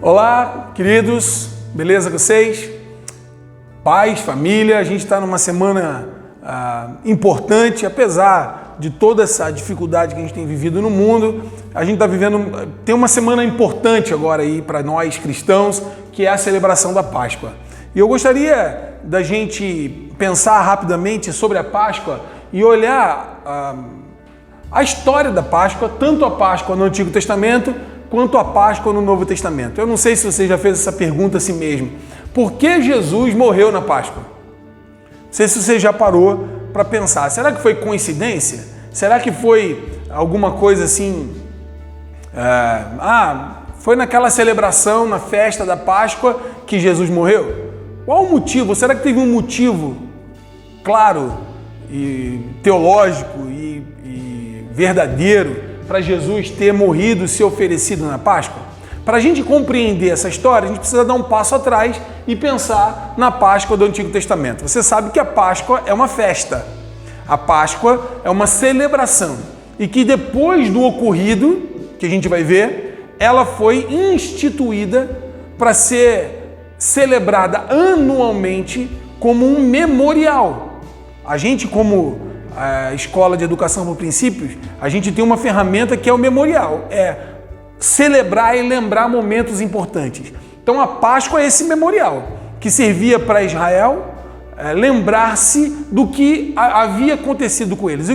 Olá, queridos, beleza com vocês? Paz, família, a gente está numa semana importante, apesar de toda essa dificuldade que a gente tem vivido no mundo, a gente tem uma semana importante agora aí para nós cristãos, que é a celebração da Páscoa. E eu gostaria da gente pensar rapidamente sobre a Páscoa e olhar a história da Páscoa, tanto a Páscoa no Antigo Testamento, quanto a Páscoa no Novo Testamento. Eu não sei se você já fez essa pergunta a si mesmo. Por que Jesus morreu na Páscoa? Não sei se você já parou para pensar. Será que foi coincidência? Será que foi alguma coisa assim... foi naquela celebração, na festa da Páscoa, que Jesus morreu? Qual o motivo? Será que teve um motivo claro e teológico e verdadeiro para Jesus ter morrido e se oferecido na Páscoa? Para a gente compreender essa história, a gente precisa dar um passo atrás e pensar na Páscoa do Antigo Testamento. Você sabe que a Páscoa é uma festa. A Páscoa é uma celebração. E que depois do ocorrido, que a gente vai ver, ela foi instituída para ser celebrada anualmente como um memorial. A gente, como a Escola de Educação por Princípios, a gente tem uma ferramenta que é o memorial. É celebrar e lembrar momentos importantes. Então a Páscoa é esse memorial que servia para Israel lembrar-se do que havia acontecido com eles.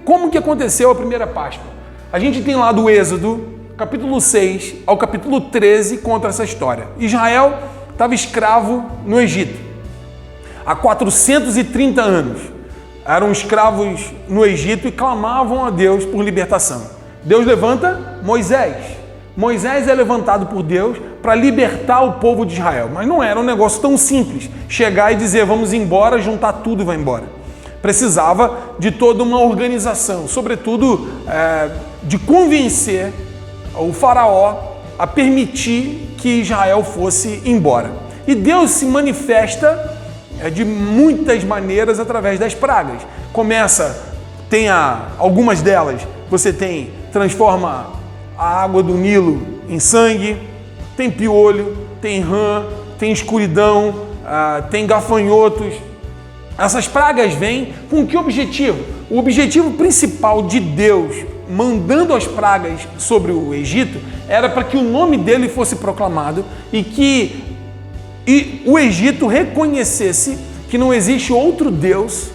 Como que aconteceu a primeira Páscoa? A gente tem lá do Êxodo, capítulo 6 ao capítulo 13, conta essa história. Israel estava escravo no Egito há 430 anos. Eram escravos no Egito e clamavam a Deus por libertação. Deus levanta Moisés. Moisés é levantado por Deus para libertar o povo de Israel. Mas não era um negócio tão simples. Chegar e dizer, vamos embora, juntar tudo e vai embora. Precisava de toda uma organização, sobretudo de convencer o faraó a permitir que Israel fosse embora. E Deus se manifesta de muitas maneiras através das pragas. Tem algumas delas, transforma a água do Nilo em sangue, tem piolho, tem rã, tem escuridão, tem gafanhotos. Essas pragas vêm com que objetivo? O objetivo principal de Deus mandando as pragas sobre o Egito era para que o nome dele fosse proclamado e o Egito reconhecesse que não existe outro Deus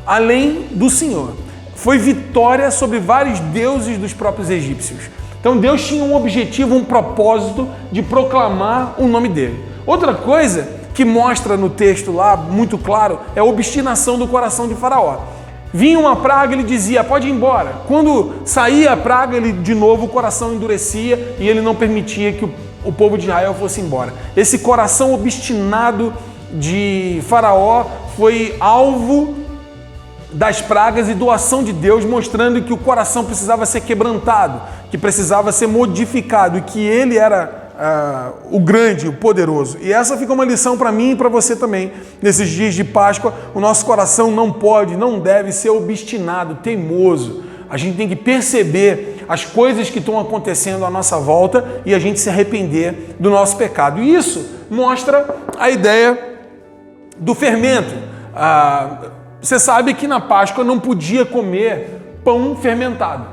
além do Senhor. Foi vitória sobre vários deuses dos próprios egípcios. Então Deus tinha um objetivo, um propósito de proclamar o nome dele. Outra coisa que mostra no texto lá, muito claro, é a obstinação do coração de Faraó. Vinha uma praga, ele dizia, pode ir embora. Quando saía a praga, de novo o coração endurecia e ele não permitia que o povo de Israel fosse embora. Esse coração obstinado de Faraó foi alvo das pragas e doação de Deus, mostrando que o coração precisava ser quebrantado, que precisava ser modificado e que ele era o grande, o poderoso. E essa fica uma lição para mim e para você também. Nesses dias de Páscoa, o nosso coração não deve ser obstinado, teimoso. A gente tem que perceber as coisas que estão acontecendo à nossa volta e a gente se arrepender do nosso pecado. E isso mostra a ideia do fermento. Você sabe que na Páscoa não podia comer pão fermentado.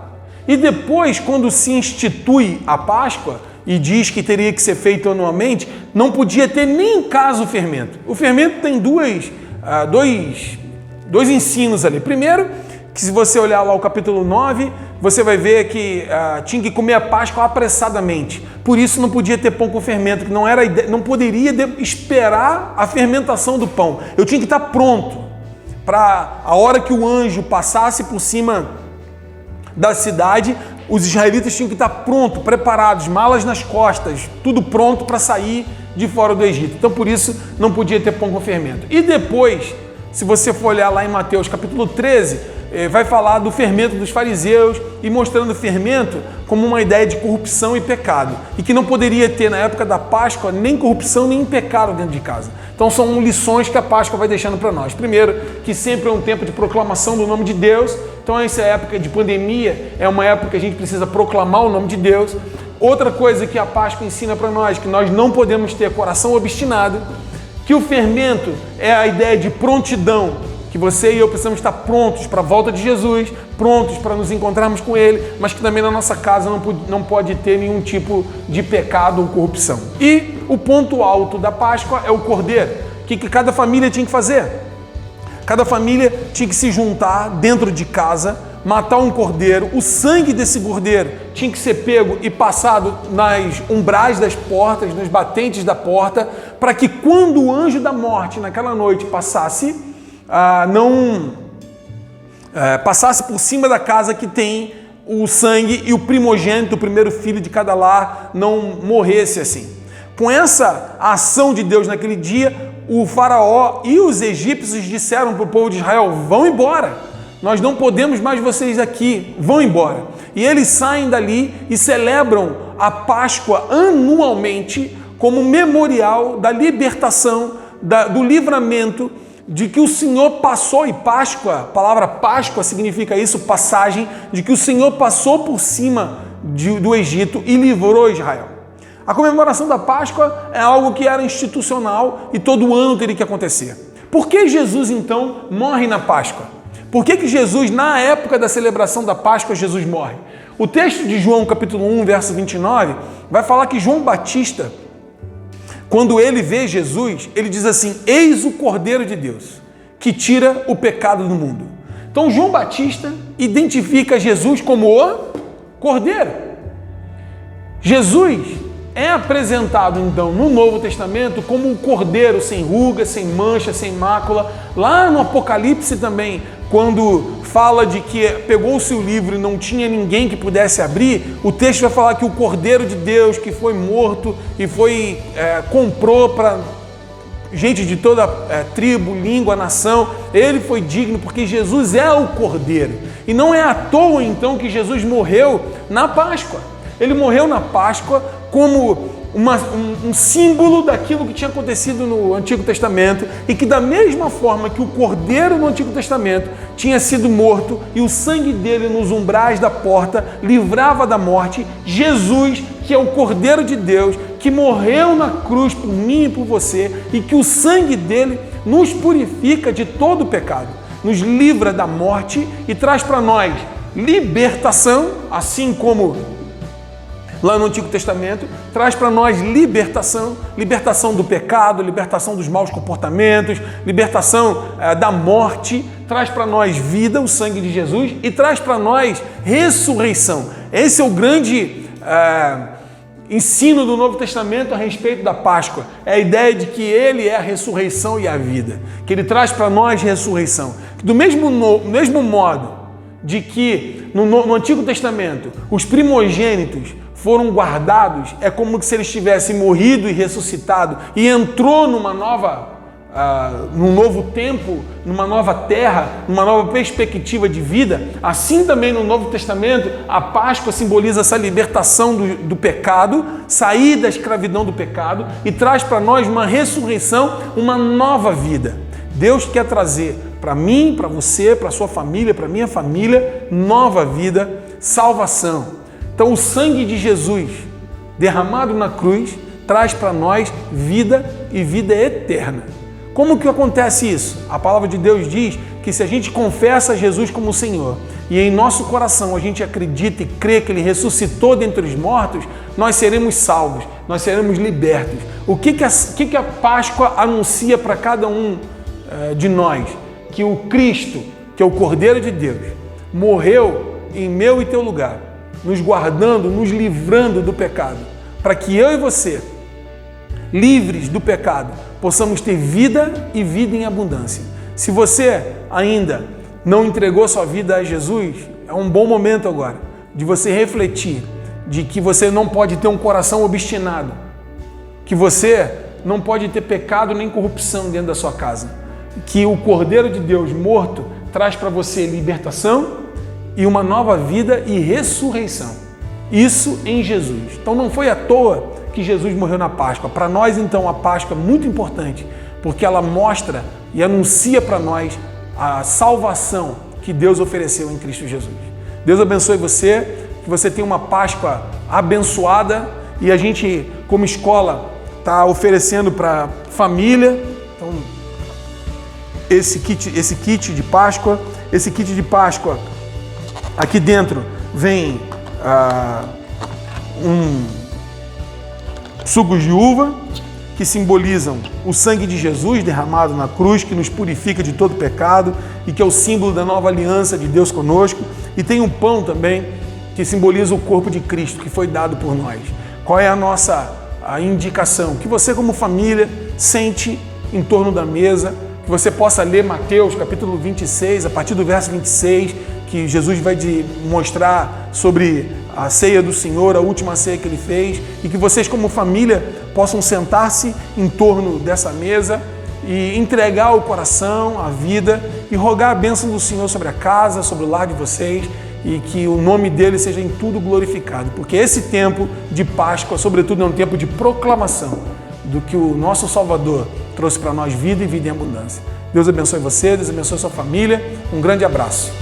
E depois, quando se institui a Páscoa e diz que teria que ser feito anualmente, não podia ter nem em casa o fermento. O fermento tem dois ensinos ali. Primeiro, que se você olhar lá o capítulo 9, você vai ver que tinha que comer a Páscoa apressadamente. Por isso não podia ter pão com fermento, que não poderia esperar a fermentação do pão. Eu tinha que estar pronto para a hora que o anjo passasse por cima da cidade, os israelitas tinham que estar prontos, preparados, malas nas costas, tudo pronto para sair de fora do Egito. Então por isso não podia ter pão com fermento. E depois, se você for olhar lá em Mateus capítulo 13, vai falar do fermento dos fariseus e mostrando o fermento como uma ideia de corrupção e pecado. E que não poderia ter na época da Páscoa nem corrupção nem pecado dentro de casa. Então são lições que a Páscoa vai deixando para nós. Primeiro, que sempre é um tempo de proclamação do nome de Deus. Então essa época de pandemia é uma época que a gente precisa proclamar o nome de Deus. Outra coisa que a Páscoa ensina para nós, que nós não podemos ter coração obstinado, que o fermento é a ideia de prontidão, que você e eu precisamos estar prontos para a volta de Jesus, prontos para nos encontrarmos com Ele, mas que também na nossa casa não pode ter nenhum tipo de pecado ou corrupção. E o ponto alto da Páscoa é o cordeiro. O que cada família tinha que fazer? Cada família tinha que se juntar dentro de casa, matar um cordeiro, o sangue desse cordeiro tinha que ser pego e passado nas umbrais das portas, nas batentes da porta, para que quando o anjo da morte naquela noite passasse, passasse por cima da casa que tem o sangue e o primogênito, o primeiro filho de cada lar, não morresse assim. Com essa ação de Deus naquele dia, o faraó e os egípcios disseram para o povo de Israel: vão embora. Nós não podemos mais vocês aqui, vão embora. E eles saem dali e celebram a Páscoa anualmente como memorial da libertação, do livramento, de que o Senhor passou, e Páscoa, a palavra Páscoa significa isso, passagem, de que o Senhor passou por cima do Egito e livrou Israel. A comemoração da Páscoa é algo que era institucional e todo ano teria que acontecer. Por que Jesus, então, morre na Páscoa? Por que Jesus, na época da celebração da Páscoa, Jesus morre? O texto de João, capítulo 1, verso 29, vai falar que João Batista, quando ele vê Jesus, ele diz assim: eis o Cordeiro de Deus, que tira o pecado do mundo. Então, João Batista identifica Jesus como o Cordeiro. Jesus é apresentado, então, no Novo Testamento como um cordeiro sem ruga, sem mancha, sem mácula. Lá no Apocalipse também, quando fala de que pegou-se o livro e não tinha ninguém que pudesse abrir, o texto vai falar que o Cordeiro de Deus, que foi morto e comprou para gente de toda tribo, língua, nação, ele foi digno porque Jesus é o Cordeiro. E não é à toa, então, que Jesus morreu na Páscoa. Ele morreu na Páscoa como um símbolo daquilo que tinha acontecido no Antigo Testamento, e que da mesma forma que o Cordeiro no Antigo Testamento tinha sido morto e o sangue dele nos umbrais da porta livrava da morte, Jesus, que é o Cordeiro de Deus, que morreu na cruz por mim e por você, e que o sangue dele nos purifica de todo o pecado, nos livra da morte e traz para nós libertação, assim como lá no Antigo Testamento, traz para nós libertação do pecado, libertação dos maus comportamentos, libertação da morte, traz para nós vida, o sangue de Jesus, e traz para nós ressurreição. Esse é o grande ensino do Novo Testamento a respeito da Páscoa. É a ideia de que Ele é a ressurreição e a vida, que Ele traz para nós ressurreição. Do mesmo modo de que no Antigo Testamento os primogênitos foram guardados, é como se eles tivessem morrido e ressuscitado e entrou num novo tempo, numa nova terra, numa nova perspectiva de vida. Assim também no Novo Testamento, a Páscoa simboliza essa libertação do pecado, sair da escravidão do pecado, e traz para nós uma ressurreição, uma nova vida. Deus quer trazer para mim, para você, para a sua família, para a minha família, nova vida, salvação. Então, o sangue de Jesus derramado na cruz traz para nós vida e vida eterna. Como que acontece isso? A palavra de Deus diz que se a gente confessa Jesus como Senhor e em nosso coração a gente acredita e crê que Ele ressuscitou dentre os mortos, nós seremos salvos, nós seremos libertos. O que a Páscoa anuncia para cada um de nós? Que o Cristo, que é o Cordeiro de Deus, morreu em meu e teu lugar, nos guardando, nos livrando do pecado, para que eu e você, livres do pecado, possamos ter vida e vida em abundância. Se você ainda não entregou sua vida a Jesus, é um bom momento agora de você refletir de que você não pode ter um coração obstinado, que você não pode ter pecado nem corrupção dentro da sua casa, que o Cordeiro de Deus morto traz para você libertação e uma nova vida e ressurreição. Isso em Jesus. Então não foi à toa que Jesus morreu na Páscoa. Para nós, então, a Páscoa é muito importante, porque ela mostra e anuncia para nós a salvação que Deus ofereceu em Cristo Jesus. Deus abençoe você, que que você tenha uma Páscoa abençoada e a gente, como escola, está oferecendo para família. Então, esse kit de Páscoa, aqui dentro vem sucos de uva, que simbolizam o sangue de Jesus derramado na cruz, que nos purifica de todo pecado e que é o símbolo da nova aliança de Deus conosco. E tem um pão também, que simboliza o corpo de Cristo, que foi dado por nós. Qual é a nossa indicação? Que você, como família, sente em torno da mesa, que você possa ler Mateus, capítulo 26, a partir do verso 26, que Jesus vai te mostrar sobre a ceia do Senhor, a última ceia que Ele fez, e que vocês, como família, possam sentar-se em torno dessa mesa e entregar o coração, a vida, e rogar a bênção do Senhor sobre a casa, sobre o lar de vocês, e que o nome dele seja em tudo glorificado, porque esse tempo de Páscoa, sobretudo, é um tempo de proclamação do que o nosso Salvador trouxe para nós, vida e vida em abundância. Deus abençoe você, Deus abençoe sua família. Um grande abraço.